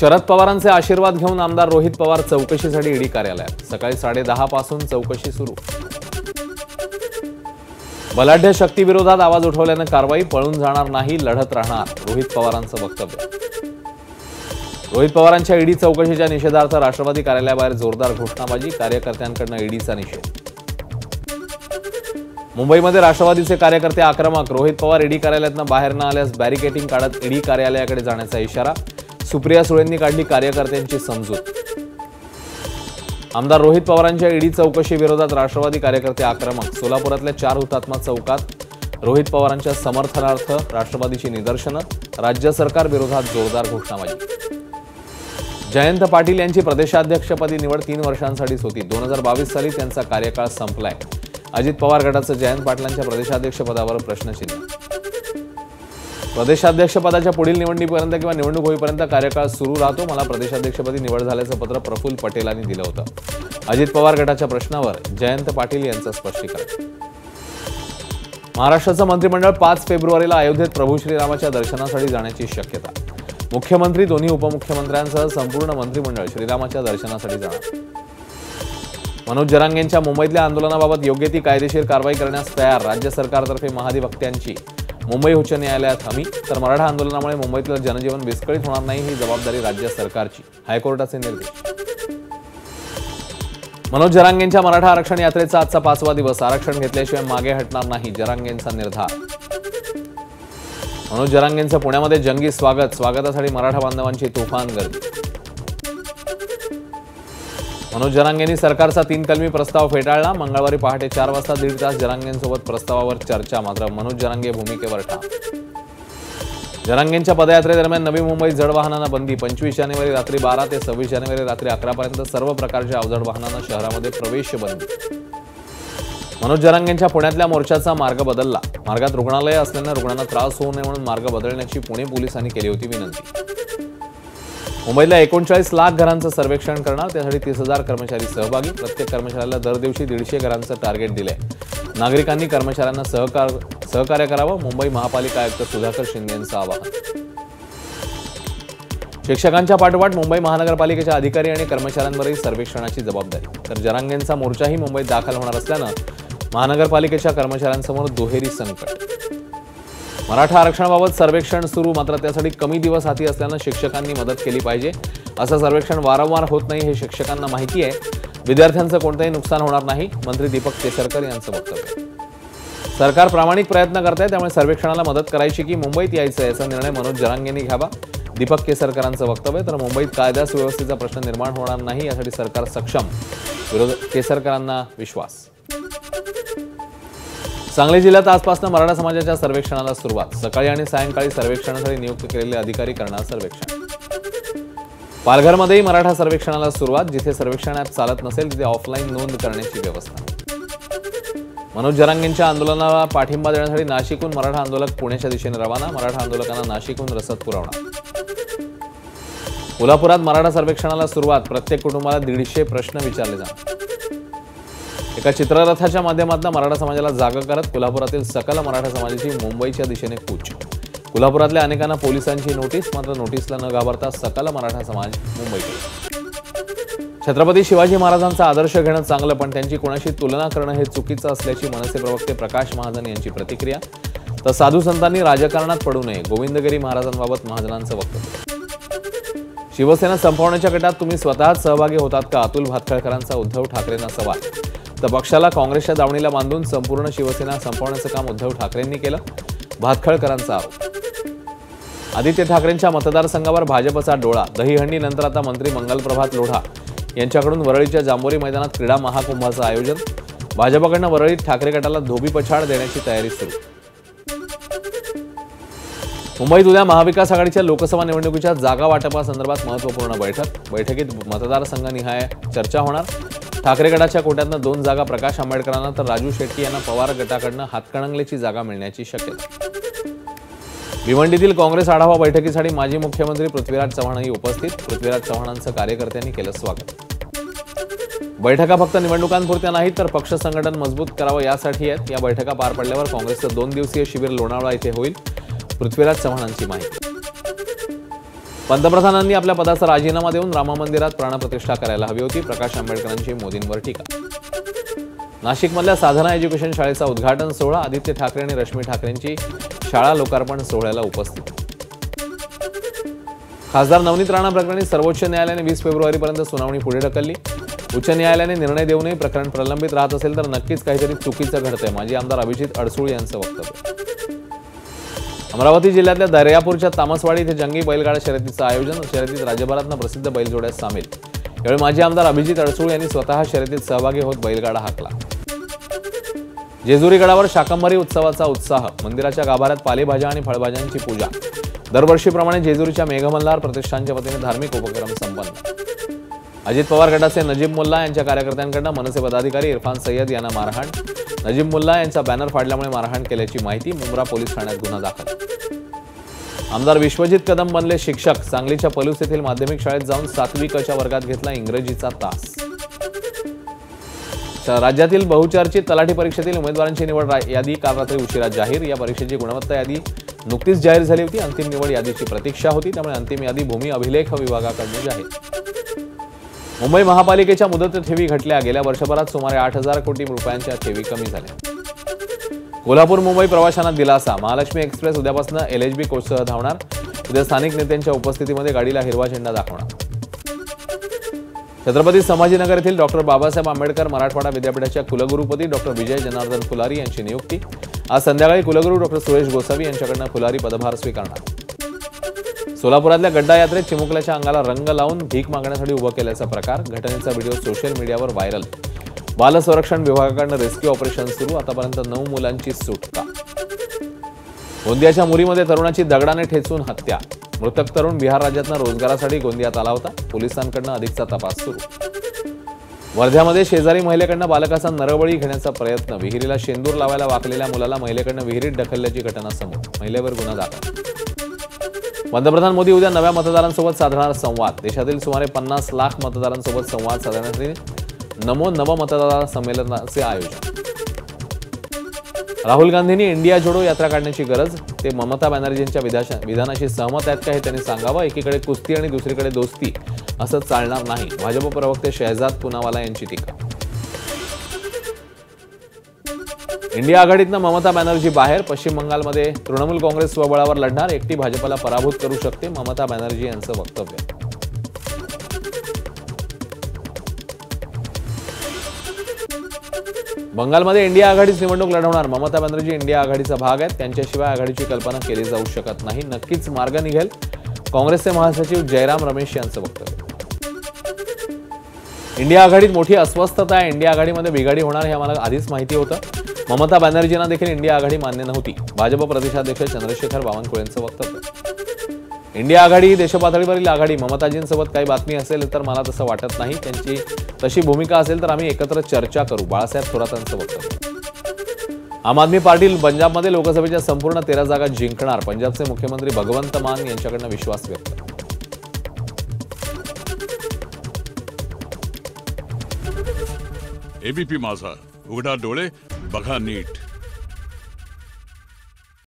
शरद पवारांचे आशीर्वाद घेऊन आमदार रोहित पवार चौकशीसाठी ईडी कार्यालयात। सकाळी 10:30 पासून चौकशी सुरू। बलाढ्य शक्तीविरोधात आवाज उठवल्याने कारवाई, पळून जाणार नाही, लढत राहणार, रोहित पवारांचं वक्तव्य। रोहित पवारांच्या ईडी चौकशीच्या निषेधार्थ राष्ट्रवादी कार्यालयाबाहेर जोरदार घोषणाबाजी, कार्यकर्त्यांकडून ईडीचा निषेध। मुंबईमध्ये राष्ट्रवादीचे कार्यकर्ते आक्रमक, रोहित पवार ईडी कार्यालयातून बाहेर न आल्यास बॅरिकेडिंग काढत ईडी कार्यालयाकडे जाण्याचा इशारा। सुप्रिया सुळेंनी काढली कार्यकर्त्यांची समजूत। आमदार रोहित पवारांच्या ईडी चौकशी विरोधात राष्ट्रवादी कार्यकर्ते आक्रमक। सोलापुरातल्या 4 हुतात्मा चौकात रोहित पवारांच्या समर्थनार्थ राष्ट्रवादीची निदर्शनं। राज्य सरकार विरोधात जोरदार घोषणाबाजी। जयंत पाटील यांची प्रदेशाध्यक्षपदी निवड 3 वर्षांसाठीच होती। 2022 साली त्यांचा कार्यकाळ संपलाय। अजित पवार गटाचं जयंत पाटलांच्या प्रदेशाध्यक्षपदावर प्रश्नचिन्ह। प्रदेशाध्यक्षपदाच्या पुढील निवडणुकीपर्यंत किंवा निवडणूक होईपर्यंत कार्यकाळ सुरू राहतो। मला प्रदेशाध्यक्षपदी निवड झाल्याचं पत्र प्रफुल्ल पटेलांनी दिलं होतं। अजित पवार गटाच्या प्रश्नावर जयंत पाटील यांचं स्पष्टीकरण। महाराष्ट्राचं मंत्रिमंडळ 5 फेब्रुवारीला अयोध्येत प्रभू श्रीरामाच्या दर्शनासाठी जाण्याची शक्यता। मुख्यमंत्री, दोन्ही उपमुख्यमंत्र्यांसह संपूर्ण मंत्रिमंडळ श्रीरामाच्या दर्शनासाठी जाणार। मनोज जरांगेंच्या मुंबईतल्या आंदोलनाबाबत योग्य ती कायदेशीर कारवाई करण्यास तयार। राज्य सरकारतर्फे महाधिवक्त्यांची मुंबई उच्च न्यायालयात हमी। तर मराठा आंदोलनामुळे मुंबईतलं जनजीवन विस्कळीत होणार नाही, ही जबाबदारी राज्य सरकारची, हायकोर्टाचे निर्देश। मनोज जरांगेंच्या मराठा आरक्षण यात्रेचा आजचा 5वा दिवस। आरक्षण घेतल्याशिवाय मागे हटणार नाही, जरांगेंचा निर्धार। मनोज जरांगेंचं पुण्यामध्ये जंगी स्वागत, स्वागतासाठी मराठा बांधवांची तुफान गर्दी। मनोज जरांगेंनी सरकारचा 3 कलमी प्रस्ताव फेटाळला। मंगळवारी पहाटे 4 वाजता 1.5 तास जरांगेंसोबत प्रस्तावावर चर्चा, मात्र मनोज जरांगे भूमिकेवर ठाम। जरांगेंच्या पदयात्रेदरम्यान नवी मुंबईत जड वाहनांना बंदी। 25 जानेवारी रात्री 12 ते 26 जानेवारी रात्री 11 पर्यंत सर्व प्रकारच्या अवजड वाहनांना शहरामध्ये प्रवेश बंदी। मनोज जरांगेंच्या पुण्यातल्या मोर्चाचा मार्ग बदलला। मार्गात रुग्णालय असल्यानं रुग्णांना त्रास होऊ नये म्हणून मार्ग बदलण्याची पुणे पोलिसांनी केली होती विनंती। मुंबईतल्या 39 लाख घरांचं सर्वेक्षण करणार, त्यासाठी 30,000 कर्मचारी सहभागी। प्रत्येक कर्मचाऱ्याला दर दिवशी 150 घरांचं टार्गेट दिलंय। नागरिकांनी कर्मचाऱ्यांना सहकार्य करावं, मुंबई महापालिका आयुक्त सुधाकर शिंदे यांचं आवाहन। शिक्षकांच्या पाठोपाठ मुंबई महानगरपालिकेच्या अधिकारी आणि कर्मचाऱ्यांवरही सर्वेक्षणाची जबाबदारी। तर जरांगेंचा मोर्चाही मुंबईत दाखल होणार असल्यानं महानगरपालिकेच्या कर्मचाऱ्यांसमोर दुहेरी संकट। मराठा आरक्षणाबाबत सर्वेक्षण सुरू, मात्र त्यासाठी कमी दिवस हाती असल्यानं शिक्षकांनी मदत केली पाहिजे। असं सर्वेक्षण वारंवार होत नाही हे शिक्षकांना माहिती आहे। विद्यार्थ्यांचं कोणतंही नुकसान होणार नाही, मंत्री दीपक केसरकर यांचं वक्तव्य। सरकार प्रामाणिक प्रयत्न करत आहे, त्यामुळे सर्वेक्षणाला मदत करायची की मुंबईत यायचं याचा निर्णय मनोज जरांगेंनी घ्यावा, दीपक केसरकरांचं वक्तव्य। तर मुंबईत कायदा सुव्यवस्थेचा प्रश्न निर्माण होणार नाही यासाठी सरकार सक्षम, केसरकरांना विश्वास। सांगली जिल्ह्यात आजपासून मराठा समाजाच्या सर्वेक्षणाला सुरुवात। सकाळी आणि सायंकाळी सर्वेक्षणासाठी नियुक्त केलेले अधिकारी करणार सर्वेक्षण। पालघरमध्येही मराठा सर्वेक्षणाला सुरुवात। जिथे सर्वेक्षण ॲप चालत नसेल तिथे ऑफलाईन नोंद करण्याची व्यवस्था। मनोज जरांगेंच्या आंदोलनाला पाठिंबा देण्यासाठी नाशिकहून मराठा आंदोलक पुण्याच्या दिशेने रवाना। मराठा आंदोलकांना नाशिकहून रसद पुरवणार। कोल्हापुरात मराठा सर्वेक्षणाला सुरुवात। प्रत्येक कुटुंबाला 150 प्रश्न विचारले जाणार। एका चित्ररथाच्या माध्यमातून मराठा समाजाला जागा करत कोल्हापुरातील सकल मराठा समाजाची मुंबईच्या दिशेने कूच। कोल्हापुरातल्या अनेकांना पोलिसांची नोटीस, मात्र नोटीसला न घाबरता सकल मराठा समाज मुंबईकडे। छत्रपती शिवाजी महाराजांचा आदर्श घेणं चांगलं, पण त्यांची कोणाशी तुलना करणं हे चुकीचं असल्याची मनसे प्रवक्ते प्रकाश महाजन यांची प्रतिक्रिया। तर साधू संतांनी राजकारणात पडू नये, गोविंदगिरी महाराजांबाबत महाजनांचं वक्तव्य। शिवसेना संपवण्याच्या गटात तुम्ही स्वतःच सहभागी होतात का, अतुल भातखळकरांचा उद्धव ठाकरेंना सवाल। तर पक्षाला काँग्रेसच्या दावणीला बांधून संपूर्ण शिवसेना संपवण्याचं काम उद्धव ठाकरेंनी केलं, भातखळकरांचा आरोप। आदित्य ठाकरेंच्या मतदारसंघावर भाजपचा डोळा। दहीहंडी नंतर आता मंत्री मंगलप्रभात लोढा यांच्याकडून वरळीच्या जांभोरी मैदानात क्रीडा महाकुंभाचं आयोजन। भाजपकडनं वरळीत ठाकरे गटाला धोबी पछाड देण्याची तयारी सुरू। मुंबईत उद्या महाविकास आघाडीच्या लोकसभा निवडणुकीच्या जागा वाटपासंदर्भात महत्त्वपूर्ण बैठकीत मतदारसंघनिहाय चर्चा होणार। ठाकरे गटाच्या कोट्यातनं 2 जागा प्रकाश आंबेडकरांना तर राजू शेट्टी यांना पवार गटाकडनं हातकणंगलेची जागा मिळण्याची शक्यता। भिवंडीतील काँग्रेस आढावा बैठकीसाठी माजी मुख्यमंत्री पृथ्वीराज चव्हाणही उपस्थित। पृथ्वीराज चव्हाणांचं कार्यकर्त्यांनी केलं स्वागत। बैठका फक्त निवडणुकांपुरत्या नाहीत तर पक्ष संघटन मजबूत करावं यासाठी आहेत। या बैठका पार पडल्यावर काँग्रेसचं 2 दिवसीय शिबिर लोणावळा इथे होईल, पृथ्वीराज चव्हाणांची माहिती। पंतप्रधानांनी आपल्या पदाचा राजीनामा देऊन राम मंदिरात प्राणप्रतिष्ठा करायला हवी होती. प्रकाश आंबेडकरांची मोदींवर टीका. नाशिकमधल्या साधना एज्युकेशन शाळेचा उद्घाटन सोहळा. आदित्य ठाकरे आणि रश्मी ठाकरेंची शाळा लोकार्पण सोहळ्याला उपस्थित. खासदार नवनीत राणा प्रकरणी सर्वोच्च न्यायालयाने 20 फेब्रुवारीपर्यंत सुनावणी पुढे ढकलली. उच्च न्यायालयाने निर्णय देऊनही प्रकरण प्रलंबित राहत असेल तर नक्कीच काहीतरी चुकीचं घडतंय. माजी आमदार अभिजित अडसूळ यांचं वक्तव्य. अमरावती जिल्ह्यातल्या दर्यापूरच्या तामसवाडी इथे जंगी बैलगाडा शर्यतीचं आयोजन. शर्यतीत राज्यभरातनं प्रसिद्ध बैलजोड्या सामील. यावेळी माजी आमदार अभिजित अडसूळ यांनी स्वतः शर्यतीत सहभागी होत बैलगाडा हाकला. जेजुरी गडावर शाकंभरी उत्सवाचा उत्साह. मंदिराच्या गाभाऱ्यात पालेभाज्या आणि फळभाज्यांची पूजा. दरवर्षीप्रमाणे जेजुरीच्या मेघमल्हार प्रतिष्ठानच्या वतीने धार्मिक उपक्रम संपन्न. अजित पवार गटाचे नजीब मुल्ला यांच्या कार्यकर्त्यांकडून मनसे पदाधिकारी इरफान सय्यद यांना मारहाण. नजीब मुल्ला यांचा बॅनर फाडल्यामुळे मारहाण केल्याची माहिती. मुंब्रा पोलीस ठाण्यात गुन्हा दाखल. आमदार विश्वजित कदम बनले शिक्षक. सांगलीच्या पलूस येथील माध्यमिक शाळेत जाऊन 7वी क च्या वर्गात घेतला इंग्रजीचा तास. राज्यातील बहुचर्चित तलाठी परीक्षेतील उमेदवारांची निवड यादी काल रात्री उशिरा जाहीर. या परीक्षेची गुणवत्ता यादी नुकतीच जाहीर झाली होती. अंतिम निवड यादीची प्रतीक्षा होती, त्यामुळे अंतिम यादी भूमी अभिलेख विभागाकडून जाहीर. मुंबई महापालिकेच्या मुदत ठेवी घटल्या. गेल्या वर्षभरात सुमारे 8,000 कोटी रुपयांच्या ठेवी कमी झाल्या. कोल्हापूर मुंबई प्रवाशांना दिलासा. महालक्ष्मी एक्सप्रेस उद्यापासून LHB कोचसह धावणार. उद्या स्थानिक नेत्यांच्या उपस्थितीमध्ये गाडीला हिरवा झेंडा दाखवणार. छत्रपती संभाजीनगर येथील डॉक्टर बाबासाहेब आंबेडकर मराठवाडा विद्यापीठाच्या कुलगुरुपदी डॉक्टर विजय जनार्दन फुलारी यांची नियुक्ती. आज संध्याकाळी कुलगुरू डॉक्टर सुरेश गोसावी यांच्याकडून फुलारी पदभार स्वीकारणार. सोलापुरातल्या गड्डा यात्रेत चिमुकल्याच्या अंगाला रंग लावून भीक मागण्यासाठी उभं केल्याचा प्रकार. घटनेचा व्हिडिओ सोशल मीडियावर व्हायरल. बाल संरक्षण विभागाकडून रेस्क्यू ऑपरेशन सुरू. आतापर्यंत 9 मुलांची सुटका. गोंदियाच्या मुरीमध्ये तरुणाची दगडाने ठेचून हत्या. मृतक तरुण बिहार राज्यातून रोजगारासाठी गोंदियात आला होता. पोलिसांकडून अधिकचा तपास सुरू. वर्ध्यामध्ये शेजारी महिलेकडून बालकाचा नरबळी घेण्याचा प्रयत्न. विहिरीला शेंदूर लावायला वाकलेल्या मुलाला महिलेकडून विहिरीत ढकलल्याची घटना समोर. महिलेवर गुन्हा दाखल. पंतप्रधान मोदी उद्या नव्या मतदारांसोबत साधणार संवाद. देशातील सुमारे 50 लाख मतदारांसोबत संवाद साधण्यासाठी नमो नव मतदार संमेलनाचे आयोजन. राहुल गांधींनी इंडिया जोडो यात्रा काढण्याची गरज. ते ममता बॅनर्जींच्या विधानाशी सहमत आहेत का हे त्यांनी सांगावं. एकीकडे कुस्ती आणि दुसरीकडे दोस्ती असं चालणार नाही. भाजप प्रवक्ते शहजाद पुनावाला यांची टीका. इंडिया आघाडीतनं ममता बॅनर्जी बाहेर. पश्चिम बंगालमध्ये तृणमूल काँग्रेस स्वबळावर लढणार. एकटी भाजपला पराभूत करू शकते, ममता बॅनर्जी यांचं वक्तव्य. बंगालमध्ये इंडिया आघाडीच निवडणूक लढवणार. ममता बॅनर्जी इंडिया आघाडीचा भाग आहेत. त्यांच्याशिवाय आघाडीची कल्पना केली जाऊ शकत नाही. नक्कीच मार्ग निघेल. काँग्रेसचे महासचिव जयराम रमेश यांचं वक्तव्य. इंडिया आघाडीत मोठी अस्वस्थता आहे. इंडिया आघाडीमध्ये बिघाडी होणार हे आम्हाला आधीच माहिती होतं. ममता बॅनर्जींना देखील इंडिया आघाडी मान्य नव्हती. भाजप प्रदेशाध्यक्ष चंद्रशेखर बावनकुळेंचं वक्तव्य. इंडिया आघाडी ही देशपातळीवरील आघाडी. ममताजींसोबत काही बातमी असेल तर मला तसं वाटत नाही. त्यांची तशी भूमिका असेल तर आम्ही एकत्र चर्चा करू. बाळासाहेब थोरातांचं वक्तव्य. आम आदमी पार्टी पंजाबमध्ये लोकसभेच्या संपूर्ण 13 जागा जिंकणार. पंजाबचे मुख्यमंत्री भगवंत मान यांच्याकडून विश्वास व्यक्त. एबीपी माझा, उघडा डोळे बघा नीट.